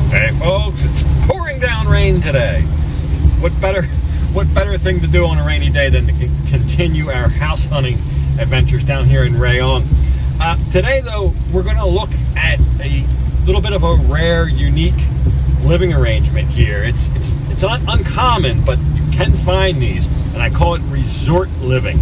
Hey folks, it's pouring down rain today. What better thing to do on a rainy day than to continue our house hunting adventures down here in Rayong. Today though, we're going to look at a little bit of a rare, unique living arrangement here. It's uncommon, but you can find these, and I call it resort living.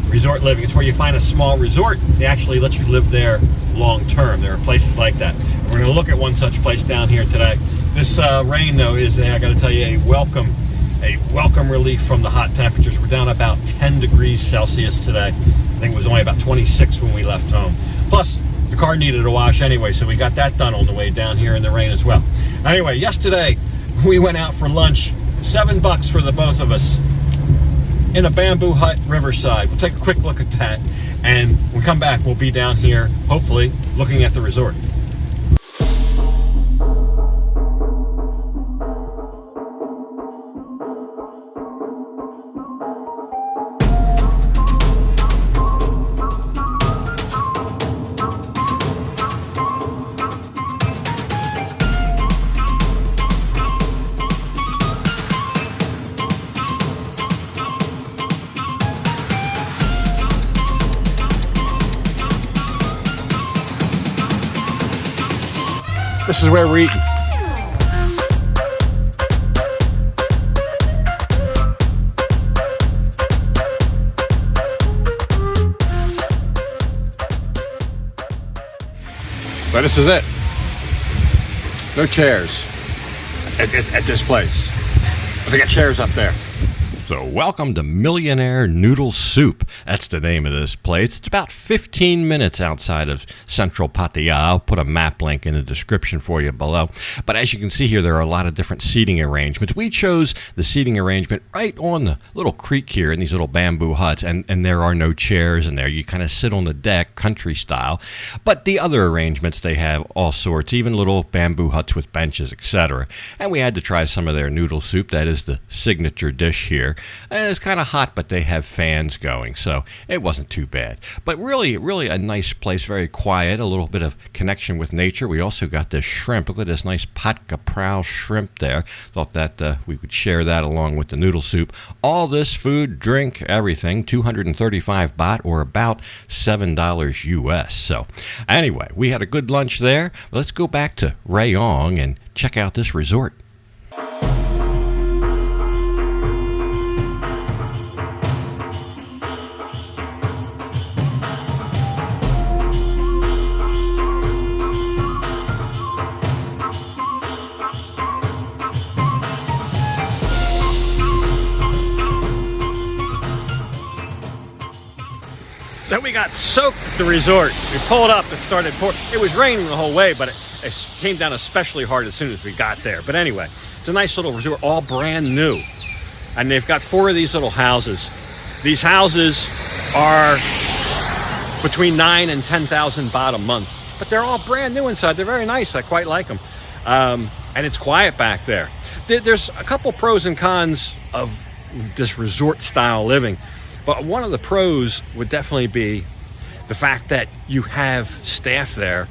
Resort living. It's where you find a small resort. They actually let you live there long term. There are places like that. And we're going to look at one such place down here today. This rain, though, is, I got to tell you, a welcome relief from the hot temperatures. We're down about 10 degrees Celsius today. I think it was only about 26 when we left home. Plus, the car needed a wash anyway, so we got that done on the way down here in the rain as well. Anyway, yesterday we went out for lunch. $7 for the both of us in a bamboo hut riverside. We'll take a quick look at that, and when we come back, we'll be down here, hopefully, looking at the resort. This is where we're eating. But this is it. No chairs at this place. They got chairs up there. So welcome to Millionaire Noodle Soup. That's the name of this place. It's about 15 minutes outside of central Pattaya. I'll put a map link in the description for you below. But as you can see here, there are a lot of different seating arrangements. We chose the seating arrangement right on the little creek here in these little bamboo huts, and there are no chairs in there. You kind of sit on the deck, country style. But the other arrangements, they have all sorts, even little bamboo huts with benches, etc. And we had to try some of their noodle soup. That is the signature dish here. It's kind of hot, but they have fans going, so it wasn't too bad. But really a nice place, very quiet, a little bit of connection with nature. We also got this shrimp. Look at this nice pat kaprao shrimp there. Thought that we could share that along with the noodle soup. All this food, drink, everything, 235 baht, or about $7 US. So anyway, we had a good lunch there. Let's go back to Rayong and check out this resort. Then we got soaked at the resort. We pulled up and started pouring. It was raining the whole way, but it came down especially hard as soon as we got there. But anyway, it's a nice little resort, all brand new. And they've got 4 of these little houses. These houses are between 9 and 10,000 baht a month. But they're all brand new inside. They're very nice. I quite like them. And it's quiet back there. There's a couple pros and cons of this resort style living. But one of the pros would definitely be the fact that you have staff there.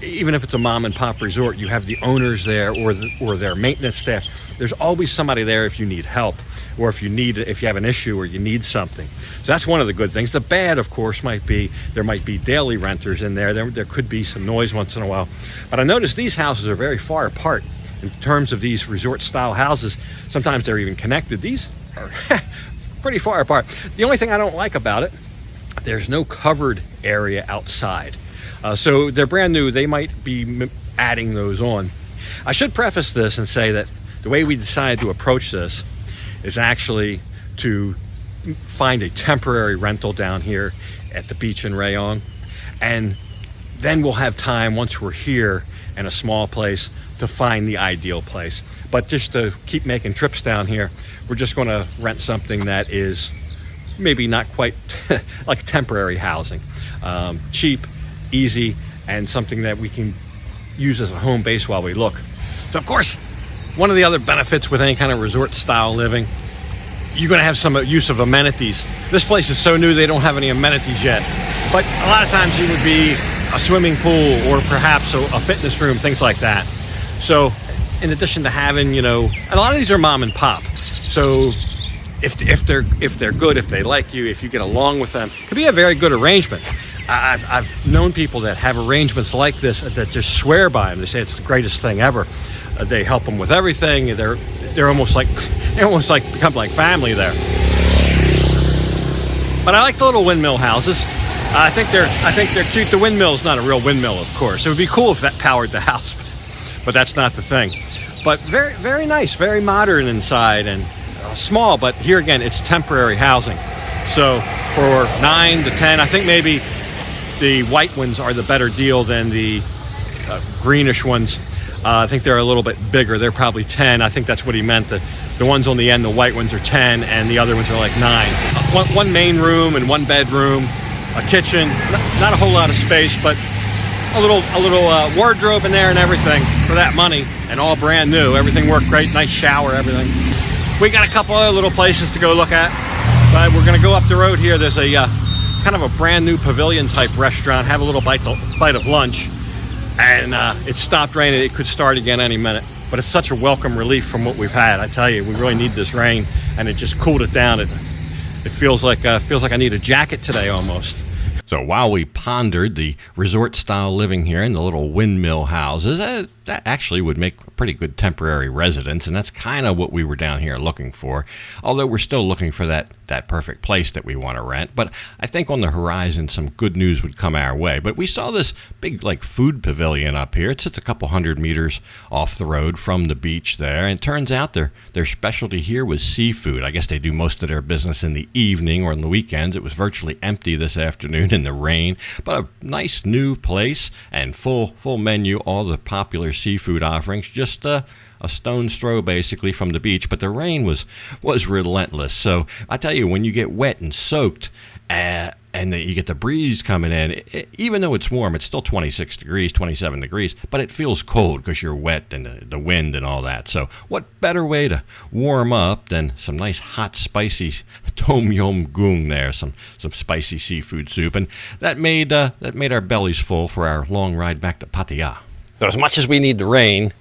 Even if it's a mom and pop resort, you have the owners there or their maintenance staff. There's always somebody there if you need help, or if you have an issue or you need something. So that's one of the good things. The bad, of course, might be there might be daily renters in there. There could be some noise once in a while. But I noticed these houses are very far apart in terms of these resort style houses. Sometimes they're even connected. These are pretty far apart. The only thing I don't like about it, there's no covered area outside. So they're brand new. They might be adding those on. I should preface this and say that the way we decided to approach this is actually to find a temporary rental down here at the beach in Rayong. And then we'll have time, once we're here in a small place, to find the ideal place. But just to keep making trips down here, we're just going to rent something that is maybe not quite like temporary housing. Cheap, easy, and something that we can use as a home base while we look. So of course, one of the other benefits with any kind of resort style living, you're going to have some use of amenities. This place is so new they don't have any amenities yet. But a lot of times you would be a swimming pool or perhaps a fitness room, things like that. So in addition to having, and a lot of these are mom and pop. So if they're good, if they like you, if you get along with them, it could be a very good arrangement. I've known people that have arrangements like this that just swear by them. They say it's the greatest thing ever. They help them with everything. They're almost like become like family there. But I like the little windmill houses. I think they're cute. The windmill's not a real windmill, of course. It would be cool if that powered the house, but that's not the thing. But very, very nice, very modern inside, and small. But here again, it's temporary housing. So for 9 to 10, I think maybe the white ones are the better deal than the greenish ones. I think they're a little bit bigger. They're probably 10. I think that's what he meant. The ones on the end, the white ones are 10, and the other ones are like 9. One main room and one bedroom, a kitchen. Not a whole lot of space, but a little wardrobe in there and everything for that money, and all brand new. Everything worked great. Nice shower, everything. We got a couple other little places to go look at, but we're going to go up the road here. There's a kind of a brand new pavilion type restaurant. Have a little bite of lunch, and it stopped raining. It could start again any minute, but it's such a welcome relief from what we've had. I tell you, we really need this rain, and it just cooled it down. It feels like I need a jacket today almost. So while we pondered the resort-style living here in the little windmill houses, that actually would make a pretty good temporary residence, and that's kind of what we were down here looking for, although we're still looking for that perfect place that we want to rent. But I think on the horizon, some good news would come our way. But we saw this big, food pavilion up here. It's just a couple 100 meters off the road from the beach there, and it turns out their specialty here was seafood. I guess they do most of their business in the evening or on the weekends. It was virtually empty this afternoon in the rain, but a nice new place and full menu, all the popular seafood offerings, just a stone's throw basically from the beach. But the rain was relentless. So I tell you, when you get wet and soaked and you get the breeze coming in, even though it's warm, it's still 26 degrees, 27 degrees, but it feels cold because you're wet and the wind and all that. So what better way to warm up than some nice hot spicy tom yum goong there, some spicy seafood soup, and that made our bellies full for our long ride back to Pattaya. So as much as we need the rain,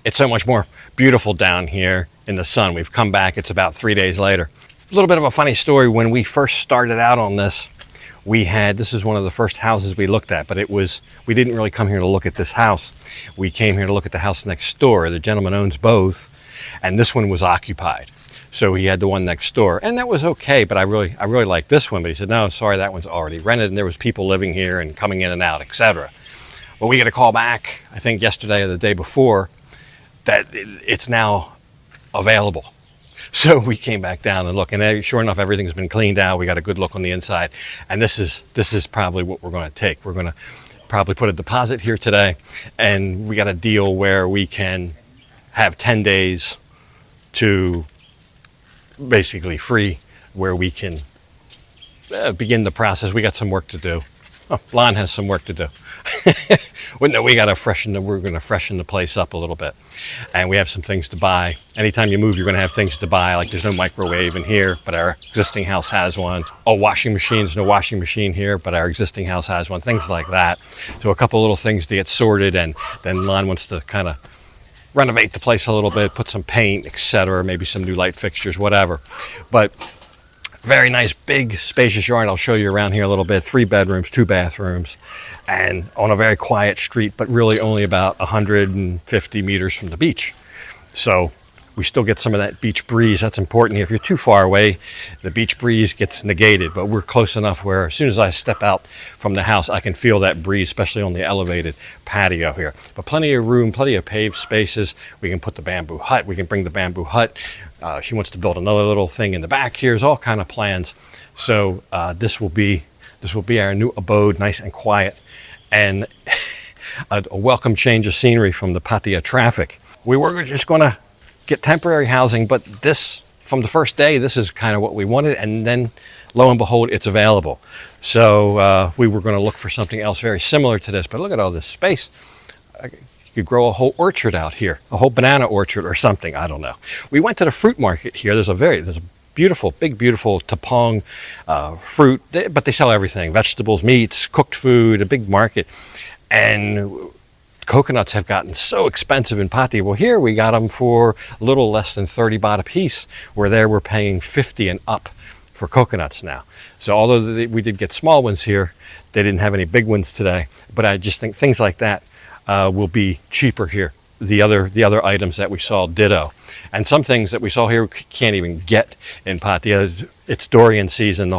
it's so much more beautiful down here in the sun. We've come back, it's about 3 days later. A little bit of a funny story. When we first started out on this, this is one of the first houses we looked at, but we didn't really come here to look at this house. We came here to look at the house next door. The gentleman owns both, and this one was occupied. So he had the one next door, and that was okay, but I really liked this one. But he said, no, sorry, that one's already rented, and there was people living here and coming in and out, etc. Well, we got a call back, I think yesterday or the day before, that it's now available. So we came back down and looked, and sure enough, everything's been cleaned out. We got a good look on the inside, and this is probably what we're going to take. We're going to probably put a deposit here today, and we got a deal where we can have 10 days to basically free, where we can begin the process. We got some work to do. Oh, Lon has some work to do. We're going to freshen the place up a little bit. And we have some things to buy. Anytime you move, you're going to have things to buy. Like there's no microwave in here, but our existing house has one. Oh, washing machine. There's no washing machine here, but our existing house has one. Things like that. So a couple little things to get sorted, and then Lon wants to kind of renovate the place a little bit, put some paint, etc., maybe some new light fixtures, whatever. But very nice, big, spacious yard. I'll show you around here a little bit. 3 bedrooms, 2 bathrooms, and on a very quiet street, but really only about 150 meters from the beach. So we still get some of that beach breeze. That's important. If you're too far away, the beach breeze gets negated, but we're close enough where as soon as I step out from the house, I can feel that breeze, especially on the elevated patio here. But plenty of room, plenty of paved spaces. We can put the bamboo hut. We can bring the bamboo hut. She wants to build another little thing in the back here. There's all kind of plans. So this will be our new abode, nice and quiet, and a welcome change of scenery from the Pattaya traffic. We were just going to get temporary housing, but this, from the first day, this is kind of what we wanted, and then lo and behold, it's available. So we were going to look for something else very similar to this, but look at all this space. You could grow a whole orchard out here, a whole banana orchard or something, I don't know. We went to the fruit market here. There's a beautiful, big, beautiful tapong fruit. But they sell everything: vegetables, meats, cooked food, a big market. And coconuts have gotten so expensive in Pattaya. Well, here we got them for a little less than 30 baht a piece, where there we're paying 50 and up for coconuts now. So although we did get small ones here, they didn't have any big ones today. But I just think things like that will be cheaper here. The other items that we saw, ditto. And some things that we saw here we can't even get in Pattaya. It's durian season.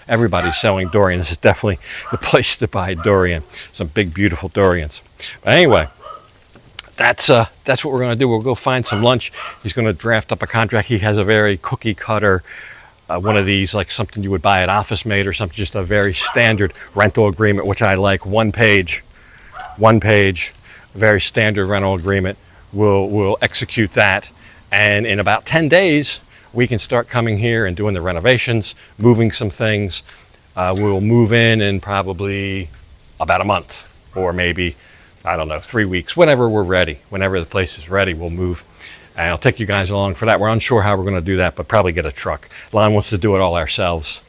Everybody's selling durian. This is definitely the place to buy durian. Some big, beautiful durians. But anyway, that's what we're going to do. We'll go find some lunch. He's going to draft up a contract. He has a very cookie cutter, one of these, like something you would buy at Office Mate or something, just a very standard rental agreement, which I like. One page, very standard rental agreement. We'll execute that, and in about 10 days we can start coming here and doing the renovations, moving some things. We'll move in probably about a month, or maybe, I don't know, 3 weeks, whenever we're ready. Whenever the place is ready, we'll move, and I'll take you guys along for that. We're unsure how we're going to do that, but probably get a truck. Lon wants to do it all ourselves,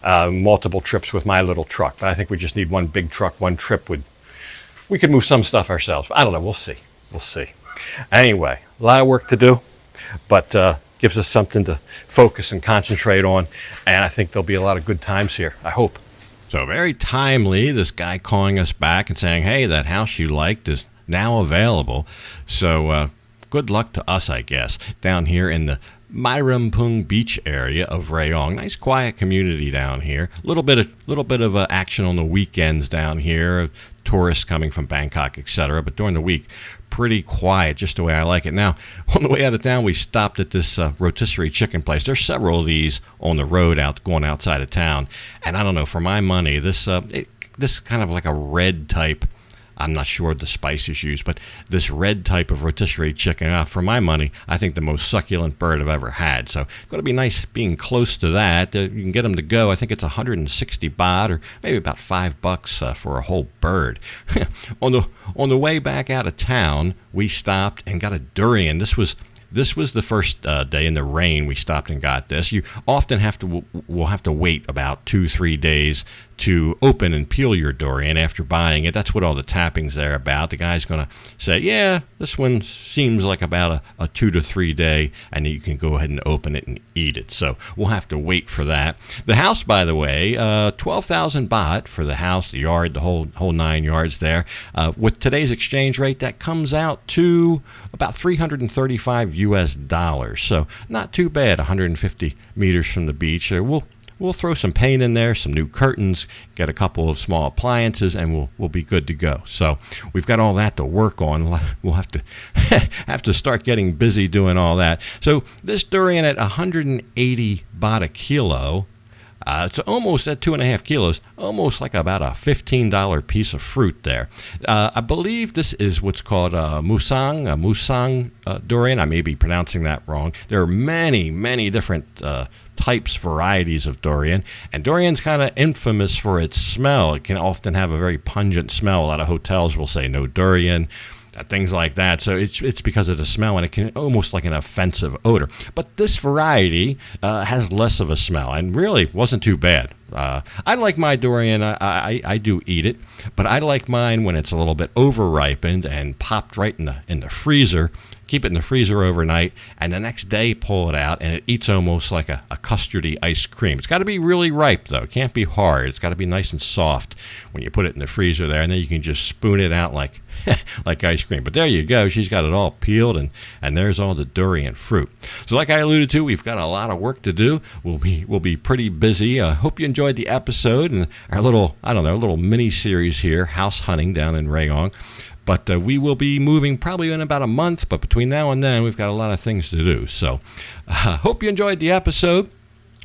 multiple trips with my little truck, but I think we just need one big truck. One trip we could move some stuff ourselves. I don't know. We'll see. Anyway, a lot of work to do, but gives us something to focus and concentrate on, and I think there'll be a lot of good times here, I hope. So very timely, this guy calling us back and saying, hey, that house you liked is now available. So good luck to us, I guess, down here in the Myrampung Beach area of Rayong. Nice quiet community down here. Little bit of action on the weekends down here. Tourists coming from Bangkok, etc. But during the week, pretty quiet, just the way I like it. Now, on the way out of town, we stopped at this rotisserie chicken place. There's several of these on the road going outside of town. And I don't know, for my money, this kind of like a red type, I'm not sure the spices used, but this red type of rotisserie chicken, for my money, I think the most succulent bird I've ever had. So it's going to be nice being close to that. You can get them to go. I think it's 160 baht, or maybe about $5 for a whole bird. On the way back out of town, we stopped and got a durian. This was the first day in the rain we stopped and got this. You often will have to wait about 2-3 days to open and peel your durian after buying it. That's what all the tappings there about. The guy's going to say, yeah, this one seems like about a 2 to 3 day, and you can go ahead and open it and eat it. So we'll have to wait for that. The house, by the way, 12,000 baht for the house, the yard, the whole 9 yards there. With today's exchange rate, that comes out to about $335 US. So not too bad, 150 meters from the beach. We'll throw some paint in there, some new curtains, get a couple of small appliances, and we'll be good to go. So we've got all that to work on. We'll have to start getting busy doing all that. So this durian at 180 baht a kilo, it's almost at 2.5 kilos, almost like about a $15 piece of fruit there. I believe this is what's called a musang durian. I may be pronouncing that wrong. There are many different types, varieties of durian, and durian's kind of infamous for its smell. It can often have a very pungent smell. A lot of hotels will say no durian, things like that. So it's because of the smell, and it can almost like an offensive odor. But this variety has less of a smell, and really wasn't too bad. I like my durian. I do eat it, but I like mine when it's a little bit over-ripened and popped right in the freezer. Keep it in the freezer overnight, and the next day pull it out, and it eats almost like a custardy ice cream. It's got to be really ripe, though. It can't be hard. It's got to be nice and soft when you put it in the freezer there, and then you can just spoon it out like like ice cream. But there you go. She's got it all peeled, and there's all the durian fruit. So like I alluded to, we've got a lot of work to do. We'll be pretty busy. Hope you enjoyed the episode and our little mini series here, house hunting down in Rayong. But we will be moving probably in about a month. But between now and then, we've got a lot of things to do. So hope you enjoyed the episode.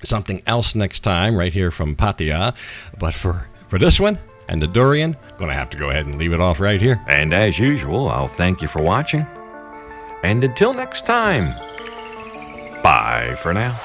Something else next time right here from Pattaya. But for this one and the durian, going to have to go ahead and leave it off right here. And as usual, I'll thank you for watching. And until next time, bye for now.